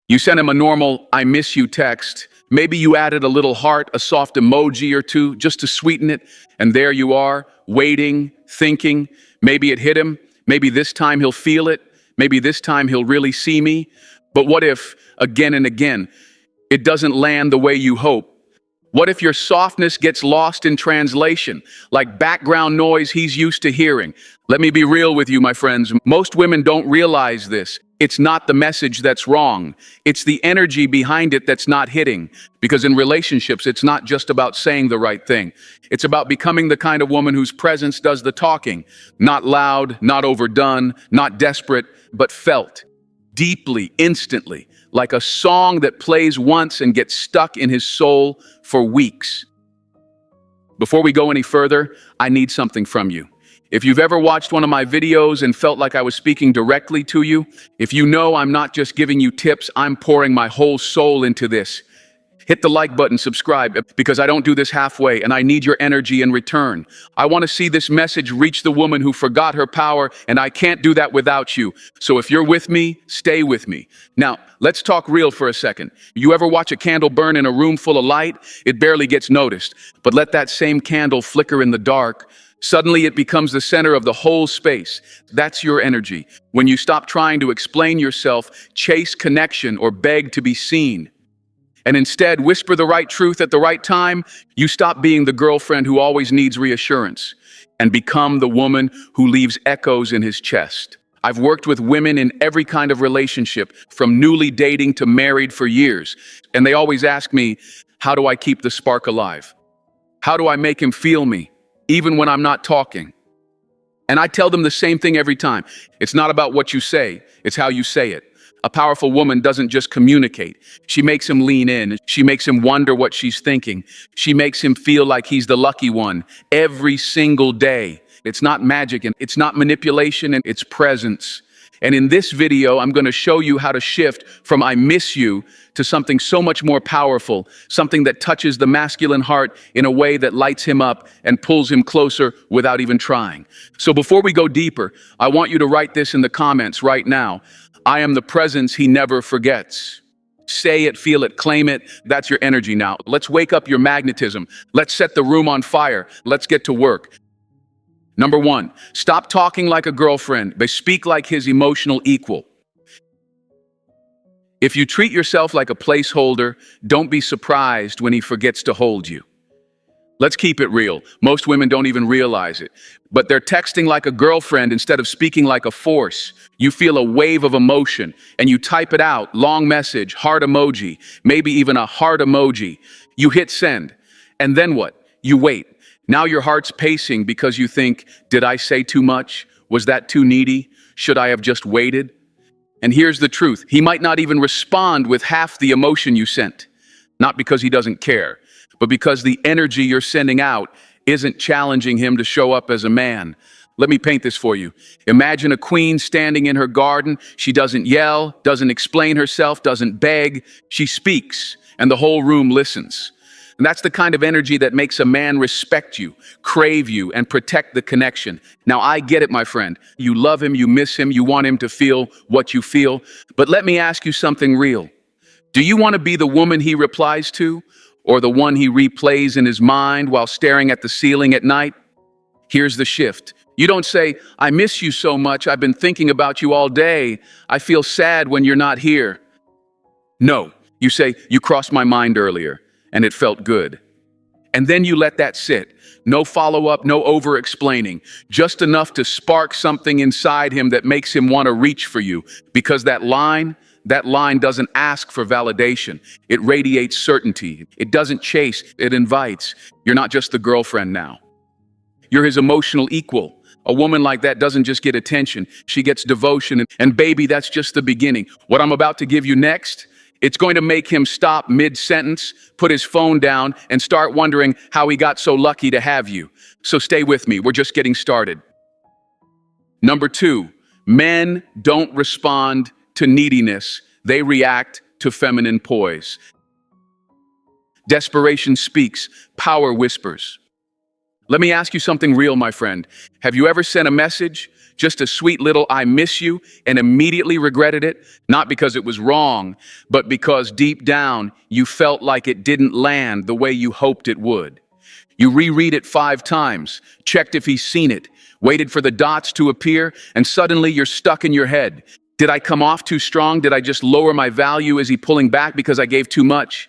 You sent him a normal "I miss you" text. Maybe you added a little heart, a soft emoji or two just to sweeten it. And there you are, waiting, thinking. Maybe it hit him. Maybe this time he'll feel it. Maybe this time he'll really see me. But what if, again and again, it doesn't land the way you hope? What if your softness gets lost in translation, like background noise he's used to hearing? Let me be real with you, my friends. Most women don't realize this. It's not the message that's wrong. It's the energy behind it that's not hitting. Because in relationships, it's not just about saying the right thing. It's about becoming the kind of woman whose presence does the talking. Not loud, not overdone, not desperate, but felt. Deeply, instantly. Like a song that plays once and gets stuck in his soul for weeks. Before we go any further, I need something from you. If you've ever watched one of my videos and felt like I was speaking directly to you, if you know I'm not just giving you tips, I'm pouring my whole soul into this. Hit the like button, subscribe, because I don't do this halfway, and I need your energy in return. I want to see this message reach the woman who forgot her power, and I can't do that without you. So if you're with me, stay with me. Now, let's talk real for a second. You ever watch a candle burn in a room full of light? It barely gets noticed. But let that same candle flicker in the dark. Suddenly it becomes the center of the whole space. That's your energy. When you stop trying to explain yourself, chase connection, or beg to be seen, and instead whisper the right truth at the right time, you stop being the girlfriend who always needs reassurance and become the woman who leaves echoes in his chest. I've worked with women in every kind of relationship, from newly dating to married for years, and they always ask me, how do I keep the spark alive? How do I make him feel me, even when I'm not talking? And I tell them the same thing every time. It's not about what you say, it's how you say it. A powerful woman doesn't just communicate. She makes him lean in. She makes him wonder what she's thinking. She makes him feel like he's the lucky one every single day. It's not magic, and it's not manipulation, and it's presence. And in this video, I'm going to show you how to shift from "I miss you" to something so much more powerful, something that touches the masculine heart in a way that lights him up and pulls him closer without even trying. So before we go deeper, I want you to write this in the comments right now. I am the presence he never forgets. Say it, feel it, claim it. That's your energy now. Let's wake up your magnetism. Let's set the room on fire. Let's get to work. Number one, stop talking like a girlfriend, but speak like his emotional equal. If you treat yourself like a placeholder, don't be surprised when he forgets to hold you. Let's keep it real. Most women don't even realize it, but they're texting like a girlfriend instead of speaking like a force. You feel a wave of emotion and you type it out, long message, heart emoji, maybe even a heart emoji. You hit send. And then what? You wait. Now your heart's pacing because you think, did I say too much? Was that too needy? Should I have just waited? And here's the truth. He might not even respond with half the emotion you sent. Not because he doesn't care, but because the energy you're sending out isn't challenging him to show up as a man. Let me paint this for you. Imagine a queen standing in her garden. She doesn't yell, doesn't explain herself, doesn't beg. She speaks, and the whole room listens. And that's the kind of energy that makes a man respect you, crave you, and protect the connection. Now, I get it, my friend. You love him, you miss him, you want him to feel what you feel. But let me ask you something real. Do you want to be the woman he replies to, or the one he replays in his mind while staring at the ceiling at night? Here's the shift. You don't say, I miss you so much, I've been thinking about you all day. I feel sad when you're not here. No, you say, you crossed my mind earlier, and it felt good. And then you let that sit. No follow-up, no over-explaining. Just enough to spark something inside him that makes him want to reach for you. Because that line doesn't ask for validation. It radiates certainty. It doesn't chase, it invites. You're not just the girlfriend now. You're his emotional equal. A woman like that doesn't just get attention, she gets devotion. And baby, that's just the beginning. What I'm about to give you next, it's going to make him stop mid-sentence, put his phone down, and start wondering how he got so lucky to have you. So stay with me, we're just getting started. Number two, men don't respond to neediness, they react to feminine poise. Desperation speaks, power whispers. Let me ask you something real, my friend. Have you ever sent a message, Just a sweet little "I miss you," and immediately regretted it, not because it was wrong, but because deep down you felt like it didn't land the way you hoped it would. You reread it 5 times, checked if he's seen it, waited for the dots to appear, and suddenly you're stuck in your head. Did I come off too strong? Did I just lower my value? Is he pulling back because I gave too much?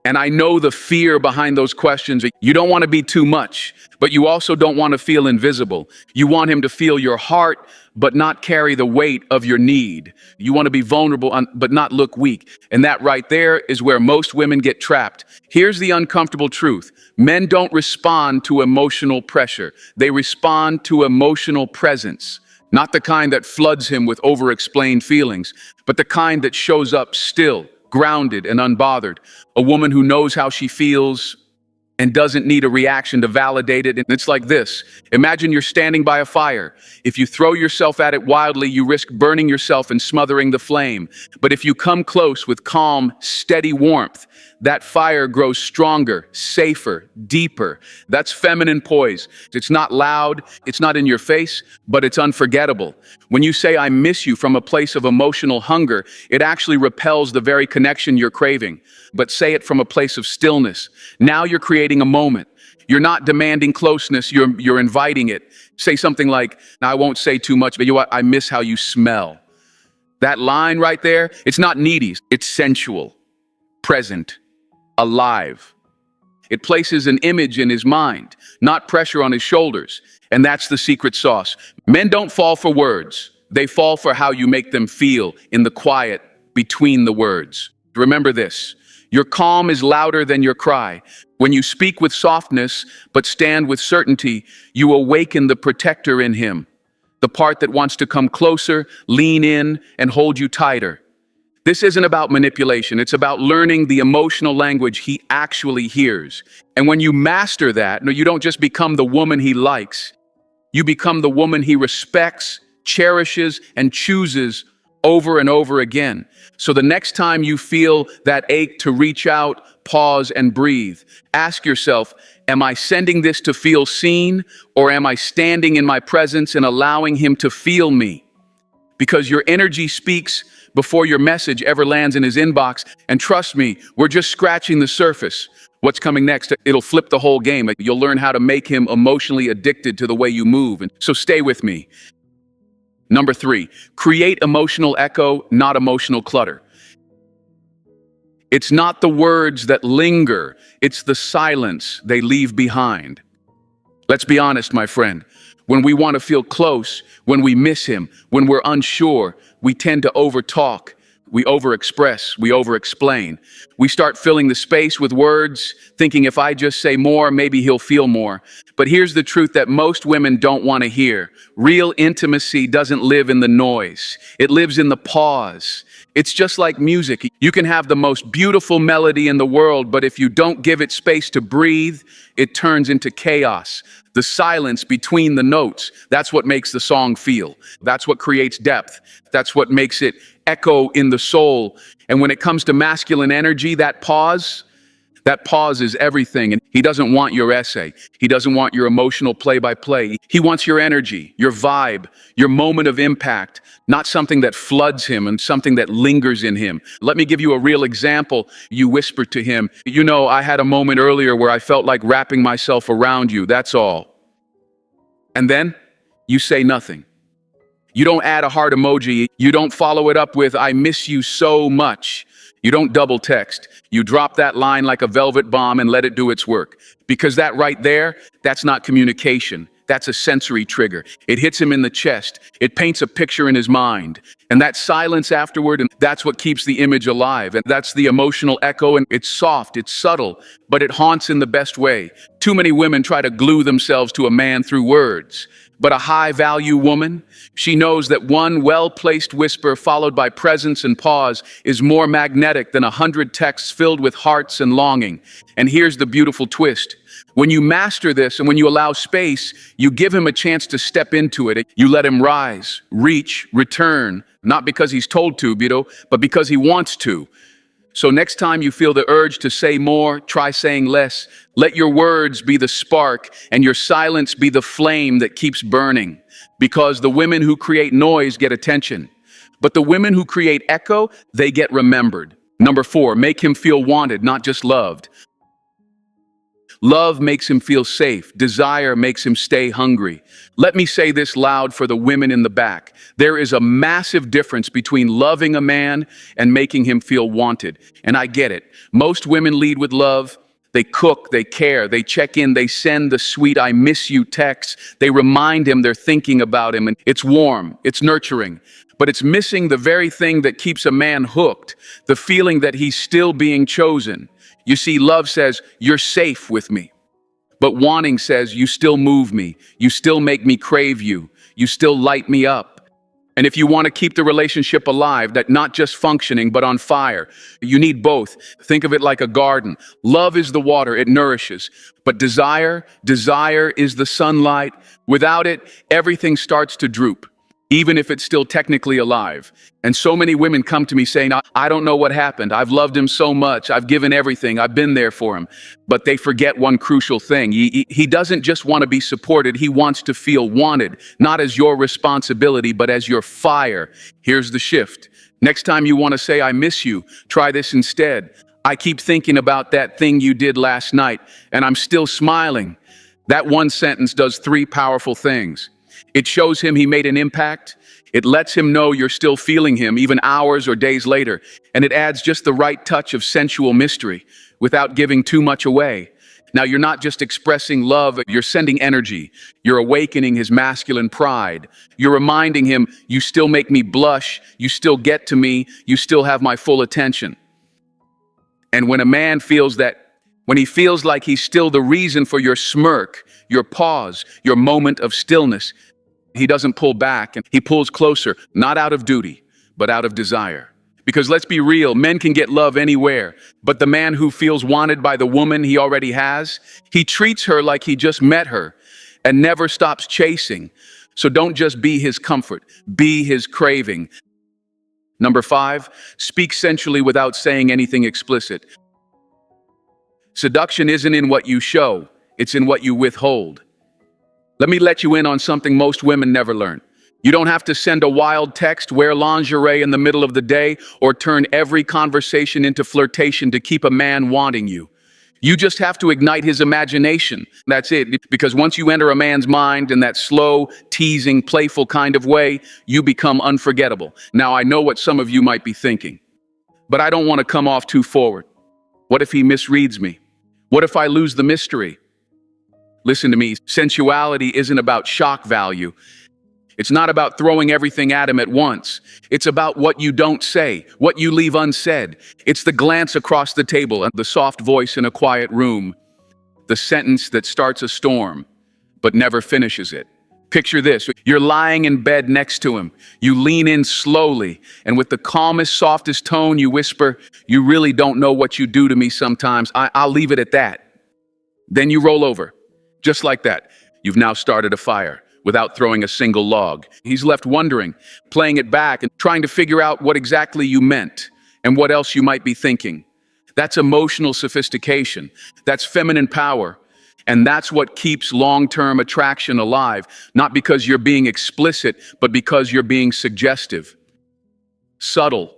And I know the fear behind those questions. You don't want to be too much, but you also don't want to feel invisible. You want him to feel your heart, but not carry the weight of your need. You want to be vulnerable, but not look weak. And that right there is where most women get trapped. Here's the uncomfortable truth. Men don't respond to emotional pressure. They respond to emotional presence. Not the kind that floods him with over-explained feelings, but the kind that shows up still, grounded and unbothered. A woman who knows how she feels and doesn't need a reaction to validate it. And it's like this. Imagine you're standing by a fire. If you throw yourself at it wildly, you risk burning yourself and smothering the flame. But if you come close with calm, steady warmth, that fire grows stronger, safer, deeper. That's feminine poise. It's not loud, it's not in your face, but it's unforgettable. When you say "I miss you" from a place of emotional hunger, it actually repels the very connection you're craving. But say it from a place of stillness. Now you're creating a moment. You're not demanding closeness, you're inviting it. Say something like, "I won't say too much, but you know what? I miss how you smell." That line right there, it's not needy, it's sensual, present, alive. It places an image in his mind, not pressure on his shoulders. And that's the secret sauce. Men don't fall for words. They fall for how you make them feel in the quiet between the words. Remember this. Your calm is louder than your cry. When you speak with softness, but stand with certainty, you awaken the protector in him. The part that wants to come closer, lean in, and hold you tighter. This isn't about manipulation. It's about learning the emotional language he actually hears. And when you master that, no, you don't just become the woman he likes. You become the woman he respects, cherishes, and chooses over and over again. So the next time you feel that ache to reach out, pause and breathe. Ask yourself, am I sending this to feel seen, or am I standing in my presence and allowing him to feel me? Because your energy speaks before your message ever lands in his inbox. And trust me, we're just scratching the surface. What's coming next? It'll flip the whole game. You'll learn how to make him emotionally addicted to the way you move. And so stay with me. Number 3, create emotional echo, not emotional clutter. It's not the words that linger, it's the silence they leave behind. Let's be honest, my friend. When we want to feel close, when we miss him, when we're unsure, we tend to overtalk, we overexpress, we overexplain. We start filling the space with words, thinking if I just say more, maybe he'll feel more. But here's the truth that most women don't want to hear. Real intimacy doesn't live in the noise. It lives in the pause. It's just like music. You can have the most beautiful melody in the world, but if you don't give it space to breathe, it turns into chaos. The silence between the notes, that's what makes the song feel. That's what creates depth. That's what makes it echo in the soul. And when it comes to masculine energy, that pause is everything. And he doesn't want your essay. He doesn't want your emotional play-by-play. He wants your energy, your vibe, your moment of impact, not something that floods him and something that lingers in him. Let me give you a real example. You whisper to him, "You know, I had a moment earlier where I felt like wrapping myself around you, that's all." And then you say nothing. You don't add a heart emoji. You don't follow it up with, "I miss you so much." You don't double text. You drop that line like a velvet bomb and let it do its work. Because that right there, that's not communication. That's a sensory trigger. It hits him in the chest. It paints a picture in his mind. And that silence afterward, and that's what keeps the image alive. And that's the emotional echo, and it's soft, it's subtle, but it haunts in the best way. Too many women try to glue themselves to a man through words. But a high-value woman, she knows that one well-placed whisper followed by presence and pause is more magnetic than 100 texts filled with hearts and longing. And here's the beautiful twist. When you master this and when you allow space, you give him a chance to step into it. You let him rise, reach, return, not because he's told to, but because he wants to. So next time you feel the urge to say more, try saying less. Let your words be the spark and your silence be the flame that keeps burning. Because the women who create noise get attention, but the women who create echo, they get remembered. Number 4, make him feel wanted, not just loved. Love makes him feel safe. Desire makes him stay hungry. Let me say this loud for the women in the back. There is a massive difference between loving a man and making him feel wanted. And I get it. Most women lead with love. They cook, they care, they check in, they send the sweet "I miss you" texts. They remind him they're thinking about him. And it's warm, it's nurturing. But it's missing the very thing that keeps a man hooked, the feeling that he's still being chosen. You see, love says, "You're safe with me." But wanting says, "You still move me. You still make me crave you. You still light me up." And if you want to keep the relationship alive, that not just functioning, but on fire, you need both. Think of it like a garden. Love is the water, it nourishes. But desire is the sunlight. Without it, everything starts to droop, even if it's still technically alive. And so many women come to me saying, I don't know what happened. I've loved him so much. I've given everything. I've been there for him." But they forget one crucial thing. He doesn't just want to be supported. He wants to feel wanted, not as your responsibility, but as your fire. Here's the shift. Next time you want to say, "I miss you," try this instead. "I keep thinking about that thing you did last night, and I'm still smiling." That one sentence does 3 powerful things. It shows him he made an impact. It lets him know you're still feeling him, even hours or days later. And it adds just the right touch of sensual mystery without giving too much away. Now, you're not just expressing love, you're sending energy. You're awakening his masculine pride. You're reminding him, "You still make me blush. You still get to me. You still have my full attention." And when a man feels that, when he feels like he's still the reason for your smirk, your pause, your moment of stillness, he doesn't pull back, and he pulls closer, not out of duty, but out of desire. Because let's be real, men can get love anywhere, but the man who feels wanted by the woman he already has, he treats her like he just met her and never stops chasing. So don't just be his comfort, be his craving. Number 5, speak sensually without saying anything explicit. Seduction isn't in what you show, it's in what you withhold. Let me let you in on something most women never learn. You don't have to send a wild text, wear lingerie in the middle of the day, or turn every conversation into flirtation to keep a man wanting you. You just have to ignite his imagination. That's it. Because once you enter a man's mind in that slow, teasing, playful kind of way, you become unforgettable. Now, I know what some of you might be thinking, but I don't want to come off too forward. What if he misreads me? What if I lose the mystery? Listen to me, sensuality isn't about shock value. It's not about throwing everything at him at once. It's about what you don't say, what you leave unsaid. It's the glance across the table and the soft voice in a quiet room, the sentence that starts a storm, but never finishes it. Picture this, you're lying in bed next to him. You lean in slowly, and with the calmest, softest tone, you whisper, "You really don't know what you do to me sometimes. I'll leave it at that." Then you roll over. Just like that, you've now started a fire without throwing a single log. He's left wondering, playing it back and trying to figure out what exactly you meant and what else you might be thinking. That's emotional sophistication. That's feminine power. And that's what keeps long-term attraction alive, not because you're being explicit, but because you're being suggestive, subtle,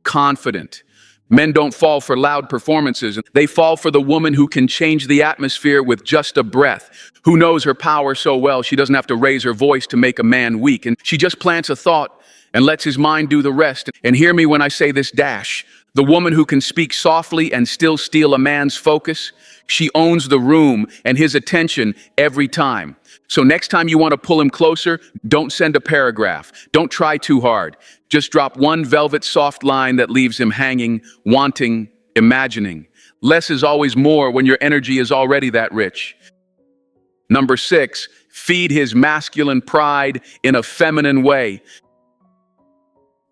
confident. Men don't fall for loud performances. They fall for the woman who can change the atmosphere with just a breath, who knows her power so well she doesn't have to raise her voice to make a man weak. And she just plants a thought and lets his mind do the rest. And hear me when I say this dash. The woman who can speak softly and still steal a man's focus, she owns the room and his attention every time. So next time you want to pull him closer, don't send a paragraph. Don't try too hard. Just drop one velvet soft line that leaves him hanging, wanting, imagining. Less is always more when your energy is already that rich. Number 6, feed his masculine pride in a feminine way.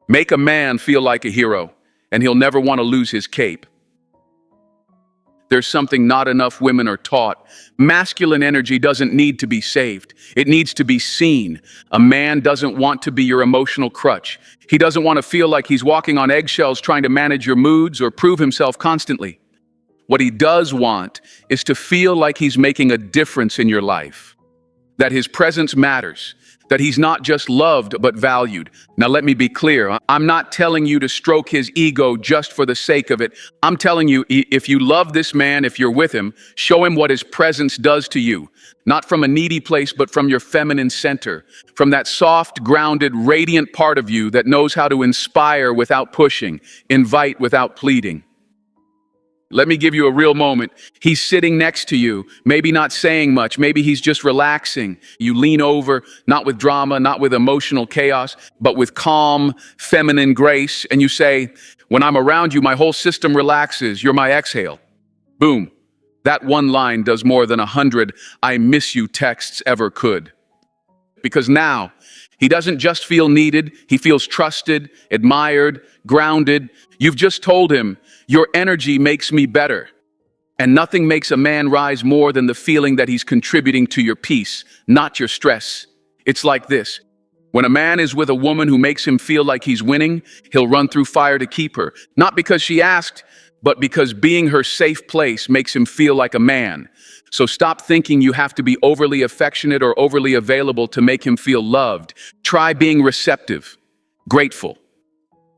Make a man feel like a hero, and he'll never want to lose his cape. There's something not enough women are taught. Masculine energy doesn't need to be saved. It needs to be seen. A man doesn't want to be your emotional crutch. He doesn't want to feel like he's walking on eggshells trying to manage your moods or prove himself constantly. What he does want is to feel like he's making a difference in your life, that his presence matters, that he's not just loved but valued. Now let me be clear, I'm not telling you to stroke his ego just for the sake of it. I'm telling you, if you love this man, if you're with him, show him what his presence does to you, not from a needy place but from your feminine center, from that soft, grounded, radiant part of you that knows how to inspire without pushing, invite without pleading. Let me give you a real moment. He's sitting next to you, maybe not saying much, maybe he's just relaxing. You lean over, not with drama, not with emotional chaos, but with calm, feminine grace, and you say, "When I'm around you, my whole system relaxes. You're my exhale." Boom. That one line does more than 100 "I miss you" texts ever could. Because now, he doesn't just feel needed, he feels trusted, admired, grounded. You've just told him, "Your energy makes me better." And nothing makes a man rise more than the feeling that he's contributing to your peace, not your stress. It's like this. When a man is with a woman who makes him feel like he's winning, he'll run through fire to keep her. Not because she asked, but because being her safe place makes him feel like a man. So stop thinking you have to be overly affectionate or overly available to make him feel loved. Try being receptive, grateful,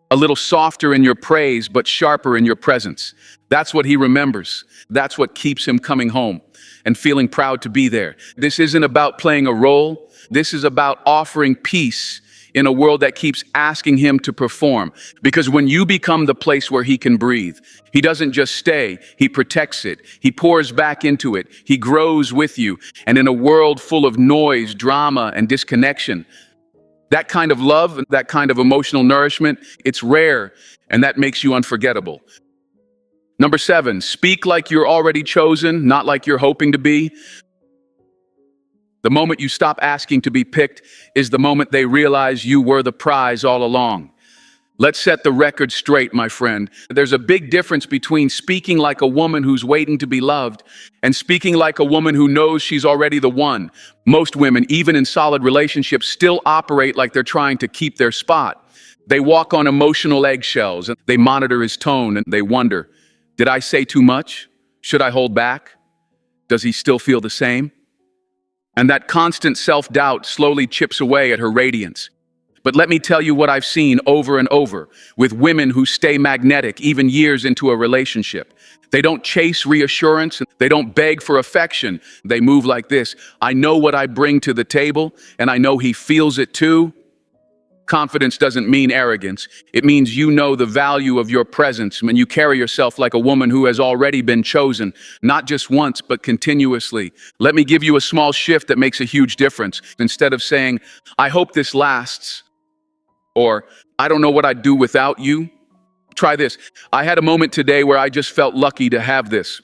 a little softer in your praise, but sharper in your presence. That's what he remembers. That's what keeps him coming home and feeling proud to be there. This isn't about playing a role. This is about offering peace in a world that keeps asking him to perform. Because when you become the place where he can breathe, he doesn't just stay, he protects it. He pours back into it. He grows with you. And in a world full of noise, drama, and disconnection, that kind of love, that kind of emotional nourishment, it's rare, and that makes you unforgettable. Number 7, speak like you're already chosen, not like you're hoping to be. The moment you stop asking to be picked is the moment they realize you were the prize all along. Let's set the record straight, my friend. There's a big difference between speaking like a woman who's waiting to be loved and speaking like a woman who knows she's already the one. Most women, even in solid relationships, still operate like they're trying to keep their spot. They walk on emotional eggshells, and they monitor his tone, and they wonder, did I say too much? Should I hold back? Does he still feel the same? And that constant self-doubt slowly chips away at her radiance. But let me tell you what I've seen over and over with women who stay magnetic even years into a relationship. They don't chase reassurance. They don't beg for affection. They move like this. I know what I bring to the table, and I know he feels it too. Confidence doesn't mean arrogance. It means you know the value of your presence when you carry yourself like a woman who has already been chosen, not just once, but continuously. Let me give you a small shift that makes a huge difference. Instead of saying, I hope this lasts, or I don't know what I'd do without you, try this. I had a moment today where I just felt lucky to have this.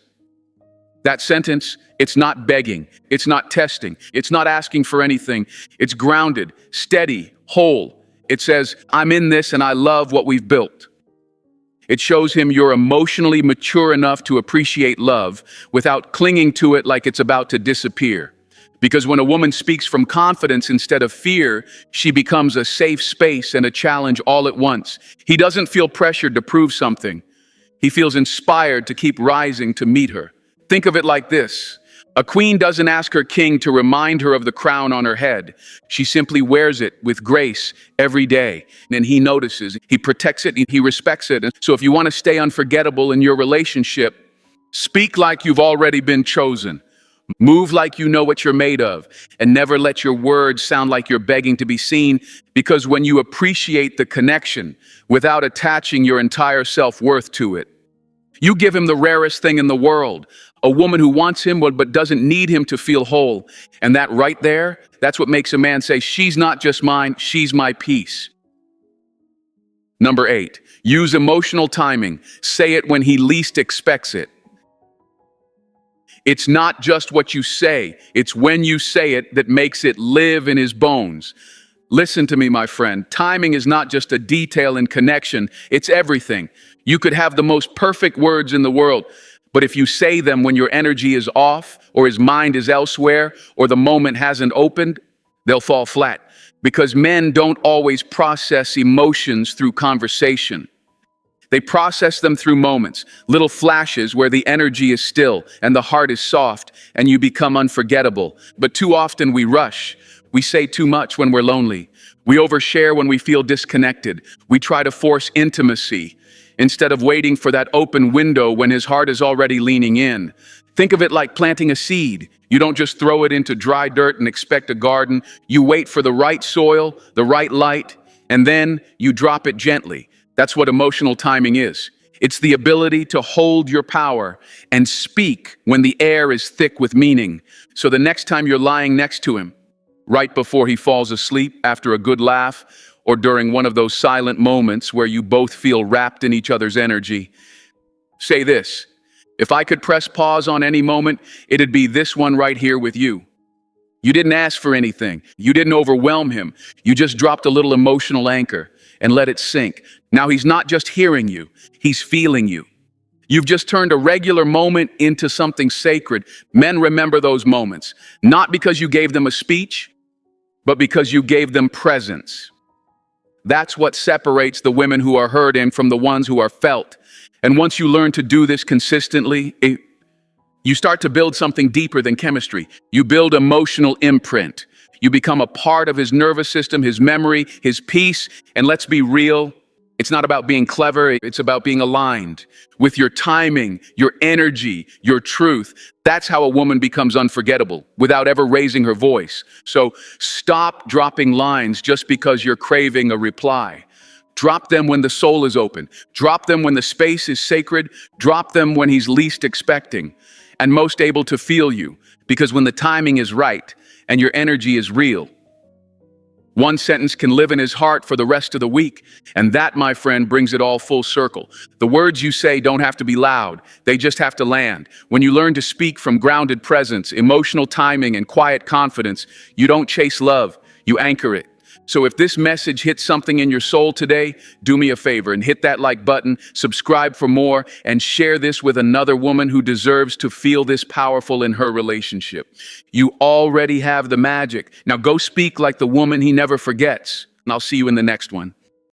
That sentence, it's not begging, it's not testing, it's not asking for anything. It's grounded, steady, whole. It says, I'm in this and I love what we've built. It shows him you're emotionally mature enough to appreciate love without clinging to it like it's about to disappear. Because when a woman speaks from confidence instead of fear, she becomes a safe space and a challenge all at once. He doesn't feel pressured to prove something. He feels inspired to keep rising to meet her. Think of it like this. A queen doesn't ask her king to remind her of the crown on her head. She simply wears it with grace every day. And he notices, he protects it, he respects it. And so if you want to stay unforgettable in your relationship, speak like you've already been chosen. Move like you know what you're made of. And never let your words sound like you're begging to be seen. Because when you appreciate the connection without attaching your entire self-worth to it, you give him the rarest thing in the world. A woman who wants him but doesn't need him to feel whole. And that right there, that's what makes a man say, she's not just mine, she's my peace. Number 8, use emotional timing. Say it when he least expects it. It's not just what you say, it's when you say it that makes it live in his bones. Listen to me, my friend. Timing is not just a detail in connection, it's everything. You could have the most perfect words in the world, But if you say them when your energy is off, or his mind is elsewhere, or the moment hasn't opened, they'll fall flat. Because men don't always process emotions through conversation. They process them through moments, little flashes where the energy is still and the heart is soft and you become unforgettable. But too often we rush. We say too much when we're lonely. We overshare when we feel disconnected. We try to force intimacy instead of waiting for that open window when his heart is already leaning in. Think of it like planting a seed. You don't just throw it into dry dirt and expect a garden. You wait for the right soil, the right light, and then you drop it gently. That's what emotional timing is. It's the ability to hold your power and speak when the air is thick with meaning. So the next time you're lying next to him, right before he falls asleep, after a good laugh, or during one of those silent moments where you both feel wrapped in each other's energy, say this: if I could press pause on any moment, it'd be this one right here with you. You didn't ask for anything. You didn't overwhelm him. You just dropped a little emotional anchor and let it sink. Now he's not just hearing you, he's feeling you. You've just turned a regular moment into something sacred. Men remember those moments, not because you gave them a speech, but because you gave them presence. That's what separates the women who are heard in from the ones who are felt. And once you learn to do this consistently, you start to build something deeper than chemistry. You build emotional imprint. You become a part of his nervous system, his memory, his peace. And let's be real, it's not about being clever, it's about being aligned with your timing, your energy, your truth. That's how a woman becomes unforgettable without ever raising her voice. So stop dropping lines just because you're craving a reply. Drop them when the soul is open. Drop them when the space is sacred. Drop them when he's least expecting and most able to feel you. Because when the timing is right and your energy is real, one sentence can live in his heart for the rest of the week. And that, my friend, brings it all full circle. The words you say don't have to be loud. They just have to land. When you learn to speak from grounded presence, emotional timing, and quiet confidence, you don't chase love, you anchor it. So if this message hits something in your soul today, do me a favor and hit that like button, subscribe for more, and share this with another woman who deserves to feel this powerful in her relationship. You already have the magic. Now go speak like the woman he never forgets, and I'll see you in the next one.